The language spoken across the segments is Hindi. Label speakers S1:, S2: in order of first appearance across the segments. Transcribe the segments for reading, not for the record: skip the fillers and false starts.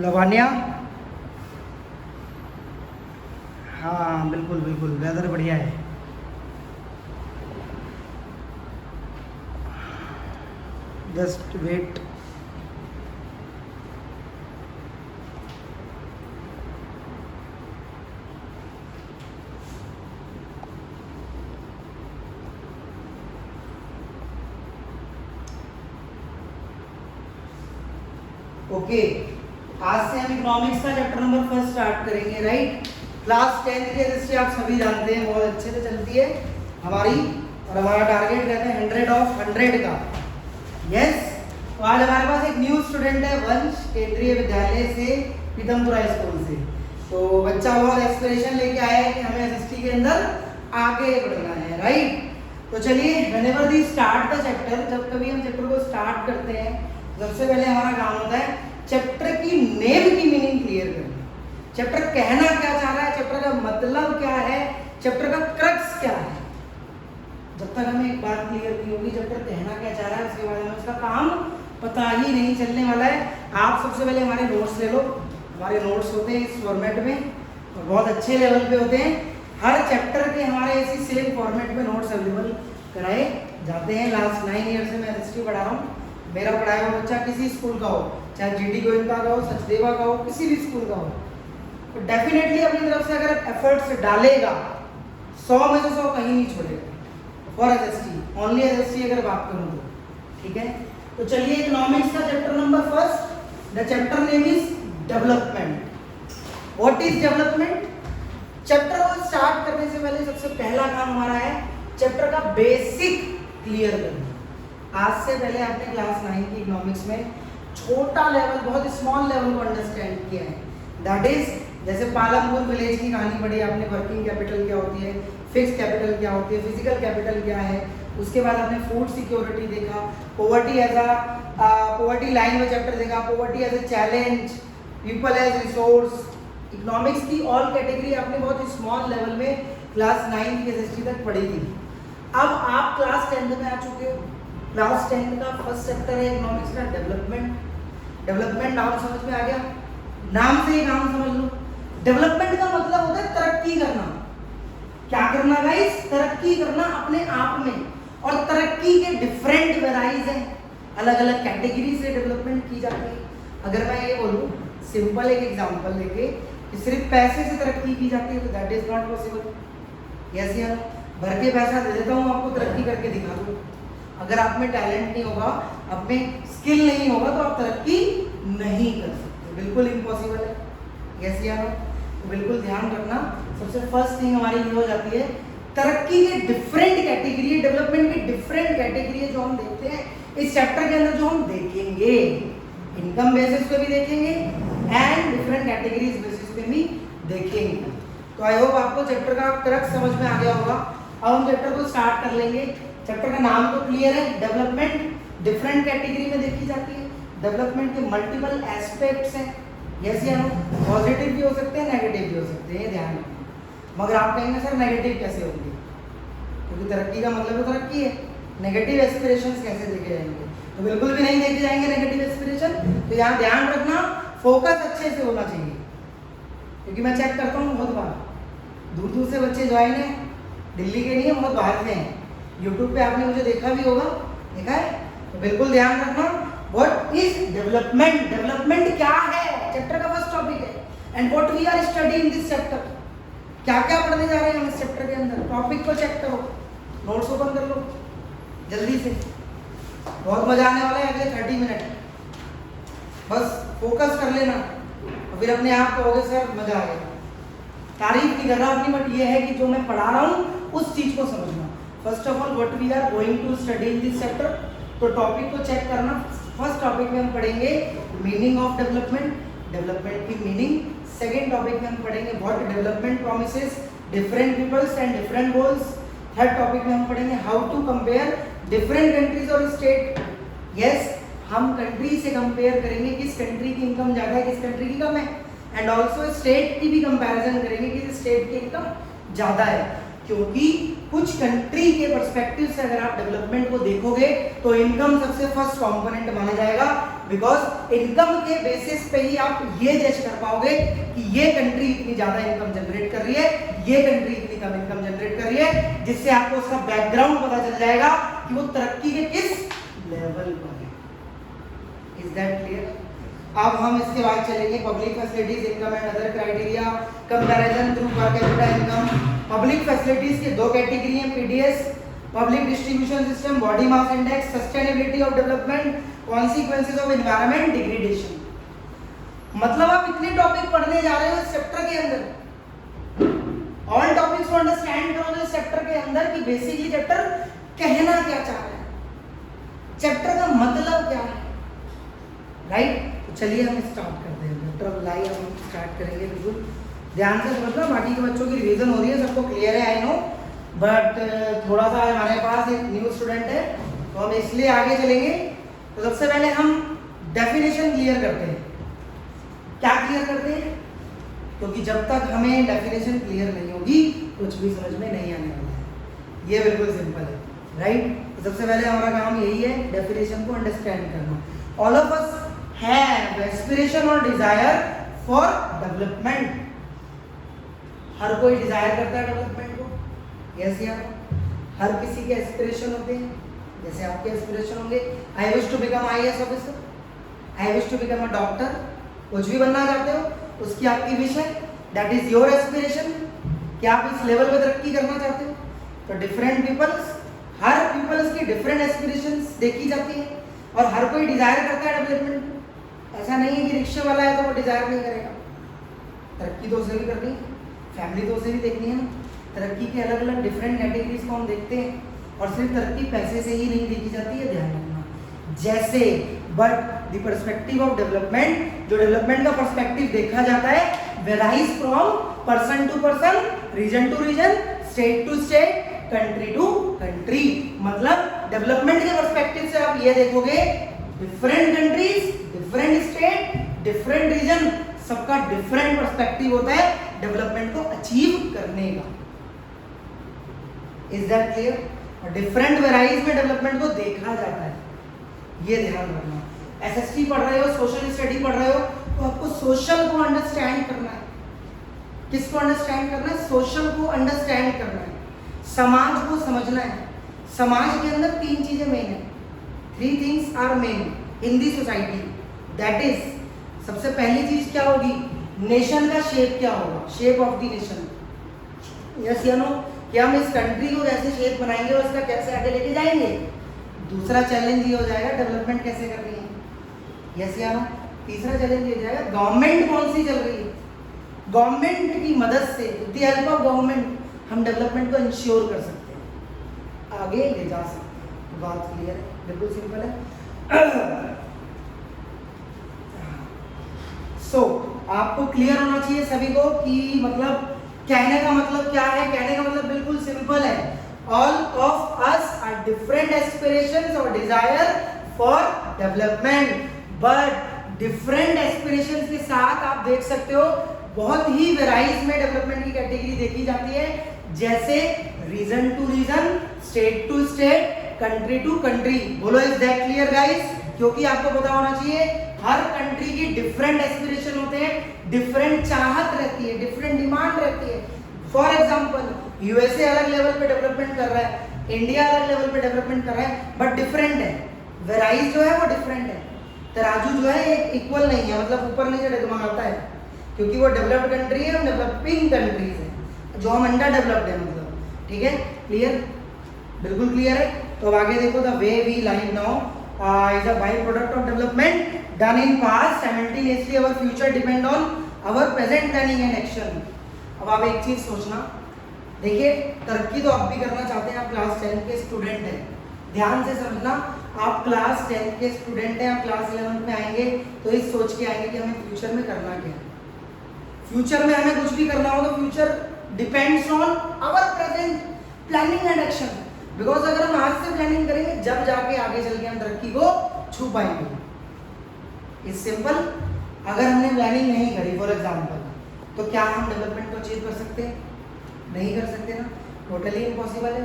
S1: लवानिया। हाँ बिल्कुल बिल्कुल, वेदर बढ़िया है। Just wait. ओके, आज से हम इकोनॉमिक्स का चैप्टर नंबर 1 स्टार्ट करेंगे, राइट। क्लास 10 की हिस्ट्री आप सभी जानते हैं, बहुत अच्छे से चलती है हमारी, और हमारा टारगेट रहता है 100 ऑफ 100 का। यस, तो आज हमारे पास एक न्यू स्टूडेंट है, वंश, केंद्रीय विद्यालय से, पीतमपुरा स्कूल से। तो बच्चा बहुत एस्पिरेशन लेके आया है कि हमें एसएसटी के अंदर आगे बढ़ना है, राइट। तो चलिए, whenever we start the chapter, जब कभी हम चैप्टर को स्टार्ट करते हैं, सबसे पहले हमारा काम होता है चैप्टर की नेम की मीनिंग क्लियर करना। चैप्टर कहना क्या चाह रहा है, चैप्टर का मतलब क्या है, चैप्टर का क्रक्स क्या है। जब तक हमें एक बात क्लियर नहीं होगी, चैप्टर कहना क्या चाह रहा है, उसके बाद हमें उसका काम पता ही नहीं चलने वाला है। आप सबसे पहले हमारे नोट्स ले लो। हमारे नोट्स होते हैं इस फॉर्मेट में और बहुत अच्छे लेवल पे होते हैं। हर चैप्टर के हमारे इसी सेम फॉर्मेट में नोट्स अवेलेबल कराए जाते हैं। लास्ट 9 ईयर से मैं हिस्ट्री पढ़ा रहा हूँ। मेरा पढ़ाया हुआ बच्चा किसी स्कूल का हो, चाहे जीडी गोविंदा का हो, सचदेवा का हो, किसी भी स्कूल का हो, तो डेफिनेटली अपनी तरफ से अगर एफर्ट्स डालेगा 100 में से 100 कहीं नहीं छोड़ेगा फॉर एसएसटी, ओनली एसएसटी अगर बात करूँ तो, ठीक है। तो चलिए, इकोनॉमिक्स का chapter number 1, the chapter name is development. What is development? Chapter को स्टार्ट करने से पहले सबसे पहला काम हमारा है चैप्टर का बेसिक क्लियर करना। आज से पहले आपने क्लास 9 की इकोनॉमिक्स में छोटा लेवल, बहुत स्मॉल लेवल को अंडरस्टैंड किया है। दैट इज, जैसे पालमपुर विलेज की कहानी पढ़ी आपने, वर्किंग कैपिटल क्या होती है, फिक्स्ड कैपिटल क्या होती है, फिजिकल कैपिटल क्या है। उसके बाद आपने फूड सिक्योरिटी देखा, पॉवर्टी एज पॉवर्टी लाइन में चैप्टर देखा, poverty as a challenge, people as resource. Economics की ऑल कैटेगरी आपने बहुत स्मॉल लेवल में क्लास 9 की एसएसटी तक पढ़ी थी। अब आप क्लास 10 में आ चुके हो। क्लास 10 का फर्स्ट चैप्टर है इकोनॉमिक्स का डेवलपमेंट। डेवलपमेंट नाम समझ में आ गया, नाम से ही नाम समझ लो। डेवलपमेंट का मतलब होता है तरक्की करना। क्या करना गाइस? तरक्की करना अपने आप में। और तरक्की के डिफरेंट वेराइज हैं, अलग अलग कैटेगरी से डेवलपमेंट की जाती है। अगर मैं ये बोलूँ सिंपल एक एग्जांपल लेके कि सिर्फ पैसे से तरक्की की जाती है, तो that is not possible. Yes या नो? भर के पैसा दे देता हूँ आपको, तरक्की करके दिखा दूँ। अगर आप में टैलेंट नहीं होगा, आप में स्किल नहीं होगा, तो आप तरक्की नहीं कर सकते, बिल्कुल इम्पॉसिबल है। यस या नो? तो बिल्कुल ध्यान रखना। सबसे फर्स्ट थिंग हमारी ये हो जाती है, तरक्की के डिफरेंट कैटेगरी है, डेवलपमेंट के डिफरेंट कैटेगरी है जो हम देखते हैं इस चैप्टर के अंदर, जो हम देखेंगे। इनकम बेसिस पे भी देखेंगे एंड डिफरेंट कैटेगरीज बेसिस पे भी देखेंगे। तो आई होप आपको चैप्टर का क्रक्स समझ में आ गया होगा। अब हम चैप्टर को स्टार्ट कर लेंगे। चैप्टर का नाम तो क्लियर है, डेवलपमेंट डिफरेंट कैटेगरी में देखी जाती है। डेवलपमेंट के मल्टीपल एस्पेक्ट्स हैं, यस या नो? पॉजिटिव भी हो सकते हैं, नेगेटिव भी हो सकते हैं, ध्यान रखना। मगर आप कहेंगे सर नेगेटिव कैसे होंगे, क्योंकि तरक्की का मतलब तो तरक्की है, नेगेटिव एस्पिरेशंस कैसे देखे जाएंगे? तो बिल्कुल भी नहीं देखे जाएंगे नेगेटिव एस्पिरेशन। तो यहाँ ध्यान रखना, फोकस अच्छे से होना चाहिए, क्योंकि मैं चेक करता हूँ बहुत बार, दूर दूर से बच्चे ज्वाइन है, दिल्ली के नहीं है, बहुत बाहर से हैं। यूट्यूब पे आपने मुझे देखा भी होगा, देखा है? तो बिल्कुल ध्यान रखना, व्हाट इज डेवलपमेंट? डेवलपमेंट क्या है? चैप्टर का फर्स्ट टॉपिक है। And what we are studying in this chapter, क्या क्या पढ़ने जा रहे हैं हम इस चैप्टर के अंदर। टॉपिक को चेक करो, नोट्स ओपन कर लो जल्दी से, बहुत मजा आने वाला है अगले 30 मिनट। बस फोकस कर लेना, और फिर अपने आप कहोगे सर मजा आ गया। तारीफ नहीं कर रहा अपनी, बट ये है कि जो मैं पढ़ा रहा हूँ उस चीज को समझना। First of all, what we are going to study in this chapter, तो टॉपिक को चेक करना। फर्स्ट टॉपिक में हम पढ़ेंगे मीनिंग ऑफ डेवलपमेंट, डेवलपमेंट की मीनिंग। सेकेंड टॉपिक में हम पढ़ेंगे what development promises different peoples and different goals. Third topic में हम पढ़ेंगे how to compare different countries और स्टेट। यस, हम कंट्री से कंपेयर करेंगे, किस कंट्री की इनकम ज़्यादा है, किस कंट्री की कम है। एंड ऑल्सो स्टेट की भी कंपैरिजन करेंगे कि स्टेट की इनकम ज़्यादा है, क्योंकि कुछ कंट्री के पर्सपेक्टिव से अगर आप डेवलपमेंट को देखोगे तो इनकम सबसे फर्स्ट कंपोनेंट माना जाएगा, बिकॉज इनकम के बेसिस पे ही आप ये जज कर पाओगे कि ये कंट्री इतनी ज्यादा इनकम जनरेट कर रही है, ये कंट्री इतनी कम इनकम जनरेट कर रही है, जिससे आपको उसका बैकग्राउंड पता चल जाएगा कि वो तरक्की के किस लेवल पर है। Is that clear? अब हम इसके बाद चलेंगे public facilities income and other criteria, comparison through per capita income. Public facilities के दो कैटेगरी हैं, PDS public distribution system, body mass index, sustainability of development, consequences of environment degradation. मतलब आप इतने टॉपिक पढ़ने जा रहे हो इस चैप्टर के अंदर, ऑल टॉपिक्स को अंडरस्टैंड करो इस चैप्टर के अंदर कि बेसिकली चैप्टर कहना क्या चाह रहा है, चैप्टर का मतलब क्या है, राइट? तो चलिए हम स्टार्ट करते हैं। चैप्टर लाइव हम स्टार्ट करेंगे, बिल्कुल ध्यान से समझना। बाकी के बच्चों की रिवीजन हो रही है, सबको क्लियर है आई नो, बट थोड़ा सा हमारे पास एक न्यू स्टूडेंट है तो हम इसलिए आगे चलेंगे। तो सबसे पहले हम डेफिनेशन क्लियर करते हैं। क्या क्लियर करते हैं? क्योंकि जब तक हमें डेफिनेशन क्लियर नहीं होगी कुछ भी समझ में नहीं आने वाला है, ये बिल्कुल सिंपल है, राइट? तो सबसे पहले हमारा काम यही है, डेफिनेशन को अंडरस्टैंड करना। All of us have aspiration और डिजायर फॉर डेवलपमेंट। हर कोई डिजायर करता है डेवलपमेंट को, यस या नो? हर किसी के एस्पिरेशन होते हैं, जैसे आपके एस्पिरेशन होंगे, I wish to become IAS officer, I wish to become a doctor, कुछ भी बनना चाहते हो उसकी आपकी विश है, दैट इज योर एस्पिरेशन कि आप इस लेवल पे तरक्की करना चाहते हो। तो डिफरेंट पीपल्स, हर पीपल्स की डिफरेंट एस्पिरेशंस देखी जाती है और हर कोई डिजायर करता है डेवलपमेंट को। ऐसा नहीं है कि रिक्शे वाला है तो वो डिजायर नहीं करेगा, तरक्की तो उसे भी करनी है, फैमिली तो उसे भी देखनी है ना। तरक्की के अलग अलग डिफरेंट कैटेगरीज को हम देखते हैं और सिर्फ तरक्की पैसे से ही नहीं देखी जाती है, ध्यान रखना। जैसे but the perspective of development, जो डेवलपमेंट का पर्सपेक्टिव देखा जाता है varies from person to person, region to region, state to state, country to country. मतलब डेवलपमेंट के पर्सपेक्टिव से आप ये देखोगे different countries, different state, different region, सबका डिफरेंट पर्सपेक्टिव होता है डेवलपमेंट को अचीव करने का। Is that clear? और डिफरेंट वेराइज में डेवलपमेंट को देखा जाता है, ये ध्यान रखना। एसएसटी पढ़ रहे हो, सोशल स्टडी पढ़ रहे हो, तो आपको सोशल को अंडरस्टैंड करना है। किसको अंडरस्टैंड करना है? सोशल को अंडरस्टैंड करना है, समाज को समझना है। समाज के अंदर तीन चीजें मेन है, three things are main in the society, that is, सबसे पहली चीज क्या होगी? नेशन का शेप क्या होगा, shape of the nation. Yes या नो? कि हम इस कंट्री को कैसे शेप बनाएंगे और इसका कैसे आगे लेके जाएंगे। दूसरा चैलेंज ये हो जाएगा डेवलपमेंट कैसे करनी है, यस या नो? तीसरा चैलेंज ये हो जाएगा गवर्नमेंट कौन सी चल रही है, गवर्नमेंट की मदद से, with the help of government हम डेवलपमेंट को इंश्योर कर सकते हैं, आगे ले जा सकते हैं। बात क्लियर है? बिल्कुल सिंपल है। सो आपको क्लियर होना चाहिए सभी को कि मतलब कहने का मतलब क्या है। कहने का मतलब बिल्कुल सिंपल है, all of us are different aspirations और desire for development, but different aspirations के साथ आप देख सकते हो बहुत ही वेराइज में डेवलपमेंट की कैटेगरी देखी जाती है, जैसे region to region, state to state, country to country. बोलो इज दैट क्लियर गाइस? क्योंकि आपको पता होना चाहिए हर कंट्री की डिफरेंट एस्पिरेशन होते हैं, डिफरेंट चाहत रहती है, डिफरेंट डिमांड रहती है। फॉर एग्जांपल यूएसए अलग लेवल पे डेवलपमेंट कर रहा है, इंडिया अलग लेवल पे डेवलपमेंट कर रहा है, बट डिफरेंट है, वेराइज जो है वो डिफरेंट है। तराजू जो है इक्वल नहीं है, मतलब ऊपर नीचे डगमगाता है, क्योंकि वो डेवलप्ड कंट्री है, डेवलपिंग कंट्रीज है, जो हम अंडर डेवलप्ड है, मतलब ठीक है? क्लियर? बिल्कुल क्लियर है। तो अब आगे देखो, the way we live now is a byproduct of development done in past, simultaneously our future depend on our present planning and action। अब आप एक चीज सोचना, देखिए तरक्की तो आप भी करना चाहते हैं, आप क्लास 10 के स्टूडेंट हैं, ध्यान से समझना, आप क्लास 10 के स्टूडेंट हैं, आप क्लास 11 में आएंगे तो इस सोच के आएंगे कि हमें फ्यूचर में करना क्या है। फ्यूचर में हमें कुछ भी करना हो तो future depends on our present planning and action. Because अगर हम आज से प्लानिंग करेंगे जब जाके आगे चल के हम तरक्की को छू पाएंगे। इस सिंपल, अगर हमने प्लानिंग नहीं करी फॉर एग्जांपल, तो क्या हम डेवलपमेंट को अचीव कर सकते हैं? नहीं कर सकते ना। टोटली इम्पॉसिबल है,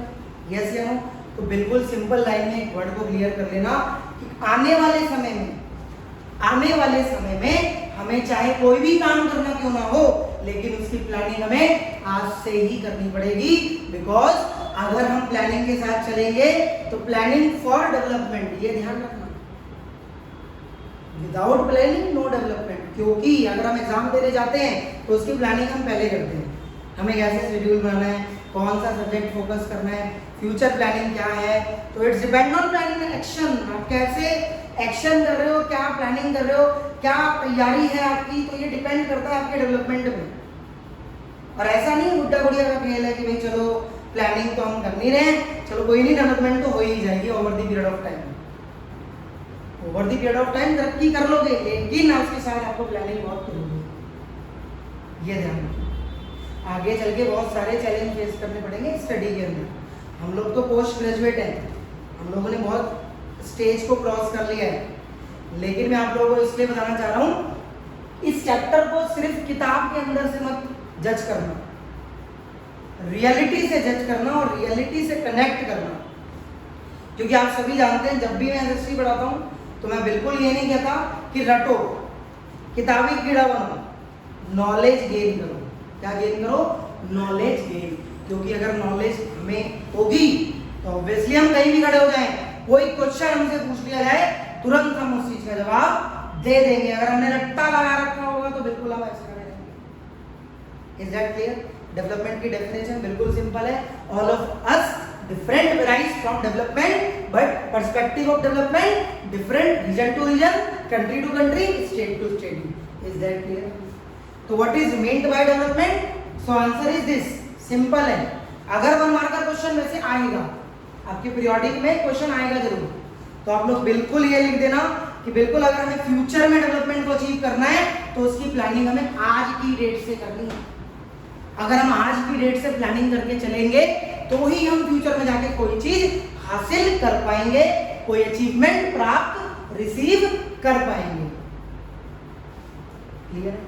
S1: यस या नो? तो बिल्कुल सिंपल लाइन में एक वर्ड को क्लियर कर लेना कि आने वाले समय में हमें चाहे कोई भी काम करना क्यों ना हो, लेकिन उसकी प्लानिंग हमें आज से ही करनी पड़ेगी। बिकॉज अगर हम प्लानिंग के साथ चलेंगे तो प्लानिंग फॉर डेवलपमेंट, ये ध्यान रखना, विदाउट प्लानिंग नो डेवलपमेंट। क्योंकि अगर हम एग्जाम देने जाते हैं तो उसकी प्लानिंग हम पहले करते हैं, हमें कैसे शेड्यूल बनाना है, कौन सा सब्जेक्ट फोकस करना है, फ्यूचर प्लानिंग क्या है। तो it's depend on planning action, आप कैसे एक्शन कर रहे हो, क्या प्लानिंग कर रहे हो, क्या तैयारी है आपकी, तो ये डिपेंड करता है आपके डेवलपमेंट में। और ऐसा नहीं बुड्ढा बुढ़िया का खेल है कि भाई चलो प्लानिंग तो हम कर नहीं रहे हैं, चलो कोई नहीं, डेवलपमेंट तो हो ही जाएगी over the period of time. Over the period of time तरक्की कर लोगे, लेकिन उसके साथ आपको प्लानिंग बहुत करोगे, ये ध्यान रखो। आगे चल के बहुत सारे चैलेंज फेस करने पड़ेंगे स्टडी के अंदर। हम लोग तो पोस्ट ग्रेजुएट हैं, हम लोगों ने बहुत स्टेज को क्रॉस कर लिया है, लेकिन मैं आप लोगों को इसलिए बताना चाह रहा हूँ, इस चैप्टर को सिर्फ किताब के अंदर से मत जज करना, रियलिटी से जज करना और रियलिटी से कनेक्ट करना। क्योंकि आप सभी जानते हैं, जब भी मैं एसएससी पढ़ाता हूँ तो मैं बिल्कुल ये नहीं कहता कि रटो, किताबी कीड़ा बनो, नॉलेज गेन करो। क्या गेन करो? Knowledge gain. क्योंकि अगर नॉलेज हमें होगी तो ऑब्वियसली हम कहीं भी खड़े हो जाएं, कोई क्वेश्चन हमसे पूछ लिया जाए तुरंत हम उस चीज का जवाब दे देंगे। अगर हमने रट्टा लगा रखा होगा तो बिल्कुल हम ऐसे खड़े रहेंगे। Is that clear? डेवलपमेंट की डेफिनेशन बिल्कुल सिंपल है, all of us different varies from development, but perspective of development different, region to region, country to country, state to state. Is that clear? So what is meant by development? So answer is this, simple है। अगर 1 मार्क का क्वेश्चन वैसे आएगा, आपके पीरियोडिक में क्वेश्चन आएगा जरूर, तो आप लोग बिल्कुल ये लिख देना कि बिल्कुल अगर हमें फ्यूचर में डेवलपमेंट को अचीव करना है तो उसकी प्लानिंग हमें आज की डेट से करनी है। अगर हम आज की डेट से प्लानिंग करके चलेंगे तो ही हम फ्यूचर में जाके कोई चीज हासिल कर पाएंगे, कोई अचीवमेंट प्राप्त रिसीव कर पाएंगे। क्लियर है?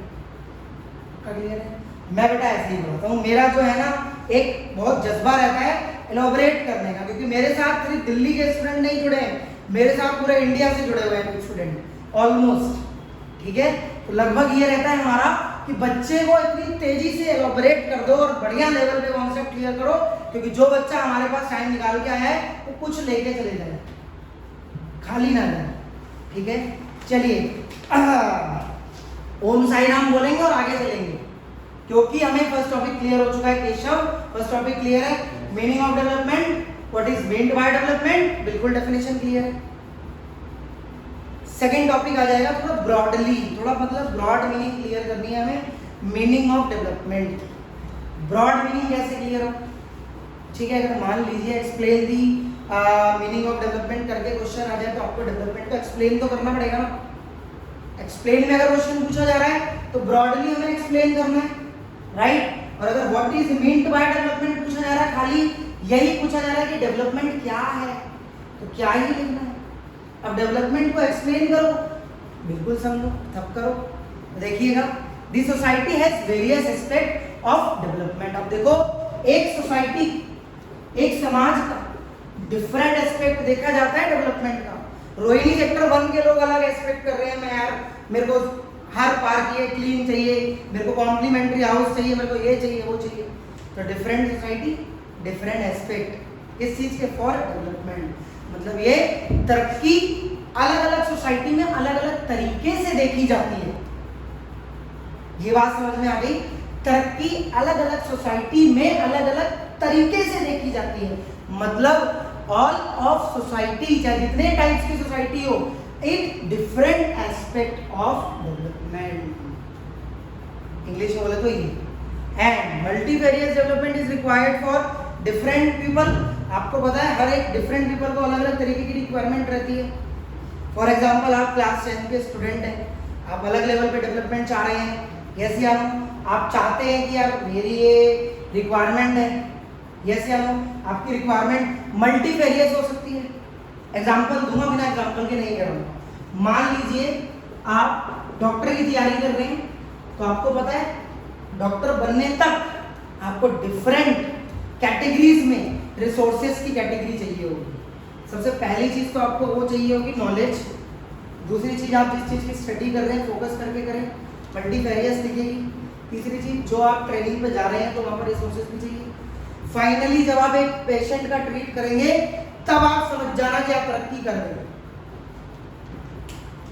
S1: क्लियर है? मैं बेटा ऐसे ही बोलता हूँ, मेरा जो है ना एक बहुत जज्बा रहता है एलोबरेट करने का, क्योंकि मेरे साथ सिर्फ दिल्ली के स्टूडेंट नहीं जुड़े हैं, मेरे साथ पूरे इंडिया से जुड़े हुए हैं कुछ स्टूडेंट ऑलमोस्ट, ठीक है? तो लगभग ये रहता है हमारा कि बच्चे को इतनी तेजी से एलोबरेट कर दो और बढ़िया लेवल पे कॉन्सेप्ट क्लियर करो, क्योंकि जो बच्चा हमारे पास टाइम निकाल के आया है वो कुछ लेके चले जाए, खाली ना जाए, ठीक है? चलिए ओम साई राम बोलेंगे और आगे चलेंगे, क्योंकि हमें फर्स्ट टॉपिक क्लियर हो चुका है। केशव, फर्स्ट टॉपिक क्लियर है, meaning of development, what is meant by development, बिल्कुल डेफिनेशन क्लियर है। सेकेंड टॉपिक आ जाएगा थोड़ा ब्रॉडली, थोड़ा मतलब ब्रॉड मीनिंग क्लियर करनी है हमें, meaning of development. Broad meaning कैसे क्लियर हो? ठीक है, अगर मान लीजिए explain the meaning of development करके क्वेश्चन आ जाए तो आपको डेवलपमेंट को एक्सप्लेन तो करना पड़ेगा ना। एक्सप्लेन में अगर क्वेश्चन पूछा जा रहा है तो ब्रॉडली हमें एक्सप्लेन करना है, राइट? और अगर what is meant by development पूछा जा रहा है, खाली यही पूछा जा रहा है कि डेवलपमेंट क्या है, तो क्या ही लिखना है। अब डेवलपमेंट को एक्सप्लेन करो, बिल्कुल समझो, तब करो। देखिएगा, the society has various aspect of development. अब देखो, एक सोसाइटी, एक समाज का डिफरेंट एस्पेक्ट देखा जाता है डेवलपमेंट का। रोहिणी सेक्टर 1 के लोग अलग एस्पेक्ट कर रहे हैं, मैं यार मेरे को हर पार्क ये क्लीन चाहिए, मेरे को कॉम्प्लीमेंट्री हाउस चाहिए, मेरे को ये चाहिए वो चाहिए। तो डिफरेंट सोसाइटी डिफरेंट एस्पेक्ट, इस चीज के फॉर डेवलपमेंट, मतलब ये तरक्की अलग अलग सोसाइटी में अलग अलग तरीके से देखी जाती है। ये बात समझ में आ गई? तरक्की अलग अलग सोसाइटी में अलग अलग तरीके से देखी जाती है, मतलब ऑल ऑफ सोसाइटी, चाहे जितने टाइप्स की सोसाइटी हो, एक different aspect of development. English में बोले तो ये, and multivarious development is required for different people. आपको पता है हर एक डिफरेंट पीपल को अलग अलग तरीके की रिक्वायरमेंट रहती है। फॉर एग्जांपल, आप क्लास 10 के स्टूडेंट हैं, आप अलग लेवल पे डेवलपमेंट चाह रहे हैं, यस या नो? आप चाहते हैं कि यार मेरी ये रिक्वायरमेंट है, यस या नो? आपकी रिक्वायरमेंट मल्टीवेरियस हो सकती है। एग्जाम्पल दूंगा, बिना एग्जाम्पल के नहीं करूँगा। मान लीजिए आप डॉक्टर की तैयारी कर रहे हैं, तो आपको पता है डॉक्टर बनने तक आपको डिफरेंट कैटेगरीज में रिसोर्सेज की कैटेगरी चाहिए होगी। सबसे पहली चीज तो आपको वो चाहिए होगी नॉलेज। दूसरी चीज आप जिस चीज की स्टडी कर रहे हैं फोकस करके करें, मल्टीफेरियस दिखेगी। तीसरी चीज जो आप ट्रेनिंग पे जा रहे हैं तो वहां पर रिसोर्सेज भी चाहिए। फाइनली जब आप एक पेशेंट का ट्रीट करेंगे तब आप समझ जाना कि आप तरक्की कर गए,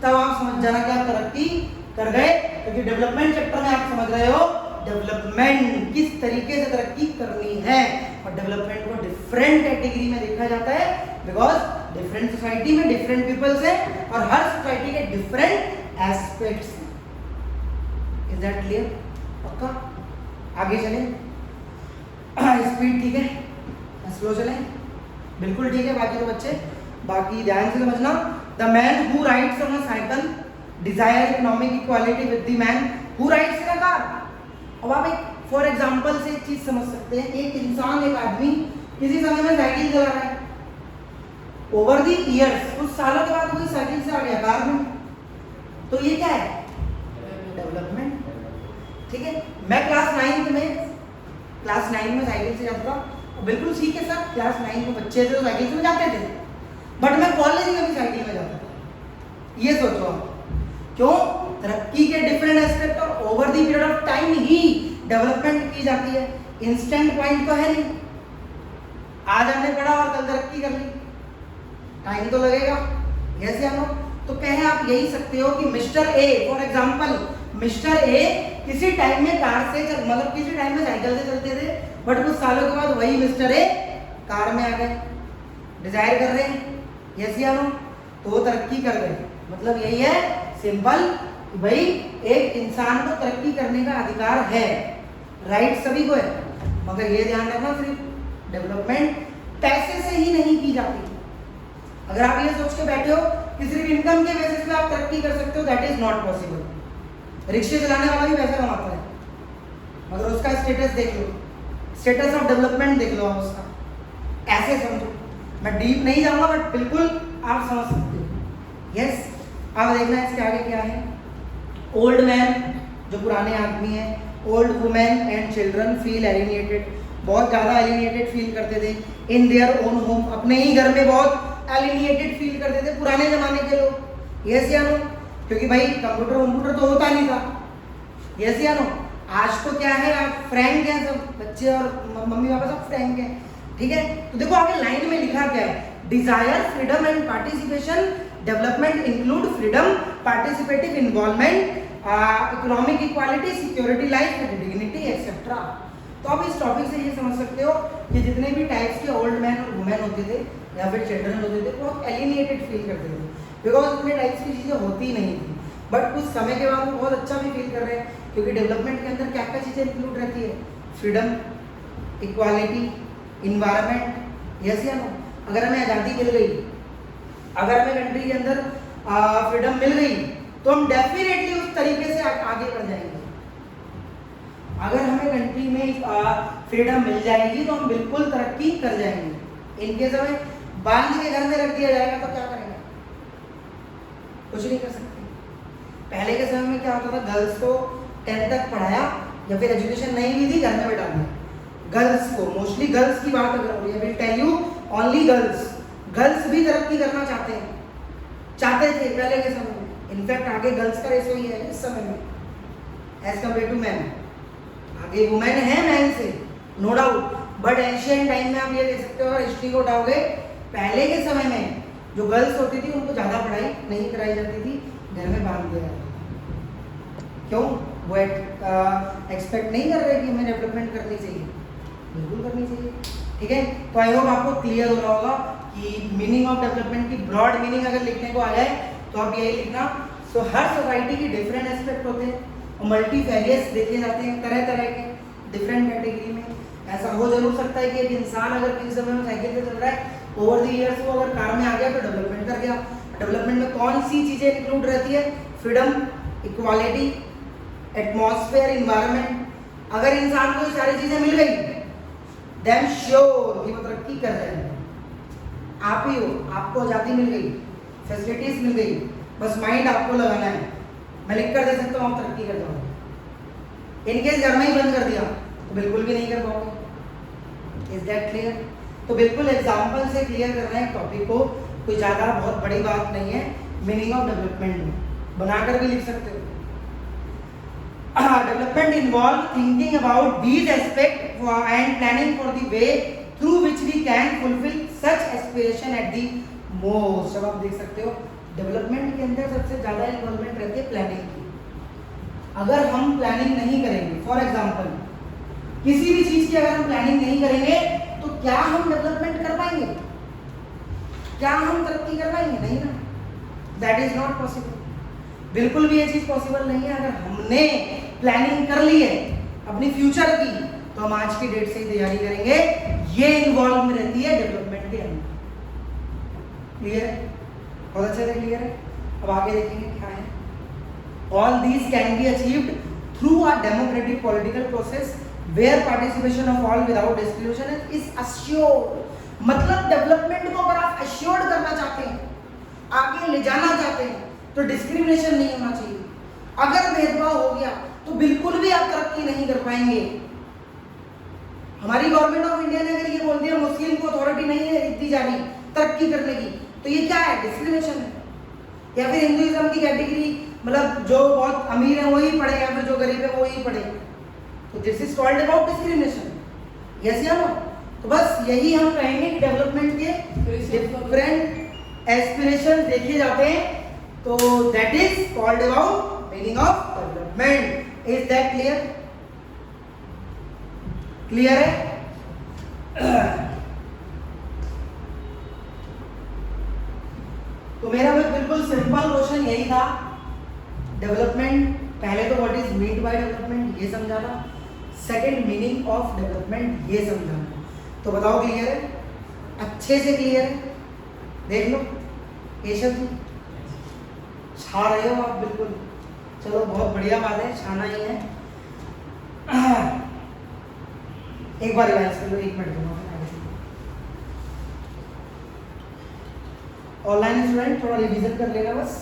S1: तब आप समझ जाना कि आप तरक्की कर गए, क्योंकि डेवलपमेंट चैप्टर में आप समझ रहे हो डेवलपमेंट किस तरीके से तरक्की करनी है। और डेवलपमेंट को डिफरेंट कैटेगरी में देखा जाता है, बिकॉज डिफरेंट सोसाइटी में डिफरेंट पीपल्स हैं और हर सोसाइटी के डिफरेंट एस्पेक्ट्स हैं। Is that clear? पक्का? आगे चलें, स्पीड ठीक है, स्लो चलें, बिल्कुल ठीक है। बाकी तो बच्चे बाकी ध्यान से समझना। The man who rides on a cycle desire economic equality with the man who rides in a car. अब आप एक फॉर एग्जांपल से एक चीज समझ सकते हैं, एक इंसान, एक आदमी किसी समय में साइकिल चला रहा है, ओवर द इयर्स, कुछ सालों के बाद वो साइकिल से आ गया कार में, तो ये क्या है? डेवलपमेंट। ठीक है, मैं क्लास 9 में साइकिल से जाता था, बिल्कुल ठीक है सर, क्लास 9 में बच्चे थे तो साइकिल से जाते थे, बट मैं कॉलेज में भी साइकिल में जाता था। ये सोचो आप, क्यों? तरक्की के डिफरेंट एस्पेक्ट और over the period of time he development की जाती है। इंस्टेंट पॉइंट तो है नहीं, आज हमने पढ़ा और कल तरक्की कर ली, टाइम तो लगेगा। यस या नो? तो कहे आप यही सकते हो कि mister A, for example mister A किसी टाइम में कार से मतलब किसी टाइम में साइकिल से चलते थे, बट कुछ सालों के बाद वही मिस्टर ए कार में आ गए, डिजायर कर रहे हैं। यस या नो? तो वो तरक्की कर गए। मतलब यही है सिंपल, भाई एक इंसान को तरक्की करने का अधिकार है, राइट सभी को है, मगर ये ध्यान रखना सिर्फ डेवलपमेंट पैसे से ही नहीं की जाती। अगर आप ये सोच के बैठे हो कि सिर्फ इनकम के बेसिस पे आप तरक्की कर सकते हो, दैट इज नॉट पॉसिबल। रिक्शे चलाने वाला भी पैसा कमाता है, मगर उसका स्टेटस देख लो, स्टेटस ऑफ डेवलपमेंट देख लो आप उसका। ऐसे समझो, मैं डीप नहीं जाऊंगा बट बिल्कुल आप समझ सकते हो। यस, अब देखना इसके आगे क्या है। ओल्ड मैन, जो पुराने आदमी हैं, old women and children feel alienated, बहुत ज़्यादा एलिनेटेड फील करते थे इन देयर ओन होम, अपने ही घर में बहुत एलिनेटेड फील करते थे पुराने जमाने के लोग। यस या नो? क्योंकि भाई कंप्यूटर तो होता नहीं था। यस या नो? आज तो क्या है, आप फ्रैंक हैं, सब बच्चे और मम्मी पापा सब फ्रैंक हैं। ठीक है, तो देखो आगे लाइन में लिखा क्या है, desire freedom and participation, development include freedom, participative involvement, economic equality, security, life, dignity etcetera. तो आप इस टॉपिक से ये समझ सकते हो कि जितने भी टाइप्स के ओल्ड मैन और वुमेन होते थे या फिर चिल्ड्रन होते थे, बहुत एलिनेटेड फील करते थे, बिकॉज उतने टाइप्स की चीज़ें होती नहीं थी। बट कुछ समय के बाद वो बहुत अच्छा भी फील कर रहे हैं, क्योंकि डेवलपमेंट के अंदर क्या क्या चीज़ें इंक्लूड रहती है, फ्रीडम, इक्वालिटी, इन्वायरमेंट। यस या नो? अगर हमें आज़ादी मिल गई, अगर हमें कंट्री के अंदर फ्रीडम मिल गई, तो हम डेफिनेटली उस तरीके से आगे बढ़ जाएंगे। अगर हमें कंट्री में फ्रीडम मिल जाएगी तो हम बिल्कुल तरक्की कर जाएंगे। इनके समय बांध के घर में रख दिया जाएगा तो क्या करेंगे? कुछ नहीं कर सकते। पहले के समय में क्या होता था, गर्ल्स को 10 तक पढ़ाया या फिर एजुकेशन नहीं भी थी, घर में बैठा दिया गर्ल्स को। मोस्टली गर्ल्स की बात अगर हो रही है, will tell you only girls. Girls भी तरक्की करना चाहते थे पहले के समय में। इनफैक्ट आगे गर्ल्स का रेशो ही है इस समय में एज कम्पेयर टू मैन। आगे वुमेन है मैन से, no doubt, but Asian time में आप ये देख सकते हो, अगर हिस्ट्री को उठाओगे, पहले के समय में जो गर्ल्स होती थी उनको ज़्यादा पढ़ाई नहीं कराई जाती थी, घर में बांध दिया जाता था। क्यों? वो एक्सपेक्ट नहीं कर रहे कि हमें डेवलपमेंट करनी चाहिए, बिल्कुल करनी चाहिए। ठीक है, तो आई होप आपको क्लियर हो रहा होगा कि मीनिंग ऑफ डेवलपमेंट की ब्रॉड मीनिंग अगर लिखने को आ जाए तो आप यही लिखना। सो हर सोसाइटी की डिफरेंट एस्पेक्ट होते हैं और मल्टीफेरियस देखे जाते हैं, तरह तरह के डिफरेंट कैटेगरी में। ऐसा हो जरूर सकता है कि एक इंसान अगर किसी समय में साइकिल पे चल रहा है, ओवर द ईयर्स वो अगर कार में आ गया तो डेवलपमेंट कर गया। डेवलपमेंट में कौन सी चीज़ें इंक्लूड रहती है? Freedom, equality, atmosphere, environment. अगर इंसान को ये सारी चीज़ें मिल गई, देन श्योर कि वो तरक्की कर रहे हैं। आप ही हो, आपको आज़ादी मिल गई, फैसिलिटीज मिल गई, बस माइंड आपको लगाना है। मैं लिख कर दे सकता हूँ, आप तरक्की कर जाओगे। इनकेस घर में ही बंद कर दिया तो बिल्कुल भी नहीं कर पाओगे। Is that clear? तो बिल्कुल एग्जाम्पल से क्लियर कर रहे हैं टॉपिक को, कोई ज़्यादा बहुत बड़ी बात नहीं है। मीनिंग ऑफ डेवलपमेंट में बनाकर भी लिख सकते हो। Development involve thinking about these aspect and planning for the way through which we can fulfil such aspiration at the most. अब आप देख सकते हो डेवलपमेंट के अंदर सबसे ज़्यादा इन्वॉल्वमेंट रहती है प्लानिंग की। अगर हम प्लानिंग नहीं करेंगे, फॉर एग्जाम्पल किसी भी चीज़ की अगर हम प्लानिंग नहीं करेंगे तो क्या हम डेवलपमेंट कर पाएंगे? क्या हम तरक्की कर पाएंगे? नहीं ना, दैट इज नॉट पॉसिबल। बिल्कुल भी ये चीज पॉसिबल नहीं है। अगर हमने प्लानिंग कर ली है अपनी फ्यूचर की तो हम आज की डेट से ही तैयारी करेंगे। ये इन्वॉल्व में रहती है डेवलपमेंट के अंदर। क्लियर है? बहुत अच्छे से क्लियर है। अब आगे देखेंगे क्या है। All these can be achieved through a democratic political process where participation of all without discrimination is assured. मतलब डेवलपमेंट को अगर आप अश्योर्ड करना चाहते हैं, आगे ले जाना चाहते हैं, तो डिस्क्रिमिनेशन नहीं होना चाहिए। अगर भेदभाव हो गया तो बिल्कुल भी आप तरक्की नहीं कर पाएंगे। हमारी गवर्नमेंट ऑफ इंडिया ने अगर ये बोल दिया मुस्लिम को अथॉरिटी नहीं है दी जा रही तरक्की करने की, तो ये क्या है? डिस्क्रिमिनेशन है। या फिर हिंदुइज्म की कैटेगरी, मतलब जो बहुत अमीर है वही पढ़े या फिर जो गरीब है वही पढ़े, तो this is called about discrimination. Yes या नो? तो बस यही हम कहेंगे कि डेवलपमेंट के डिफरेंट एस्पिरेशन देखे जाते हैं, तो that is called about meaning of development. Is that clear? Clear है? तो मेरा बिल्कुल सिंपल क्वेश्चन यही था। डेवलपमेंट, पहले तो what is meant by development ये समझा था, सेकंड मीनिंग ऑफ डेवलपमेंट ये समझा। तो बताओ क्लियर है? अच्छे से क्लियर है? देख लो केशव जी, छा रहे हो आप बिल्कुल। चलो बहुत बढ़िया बात है, छाना ही है। एक बार रिवाइज कर लो, 1 मिनट दूंगा। ऑनलाइन स्टूडेंट थोड़ा रिवीजन कर लेना बस।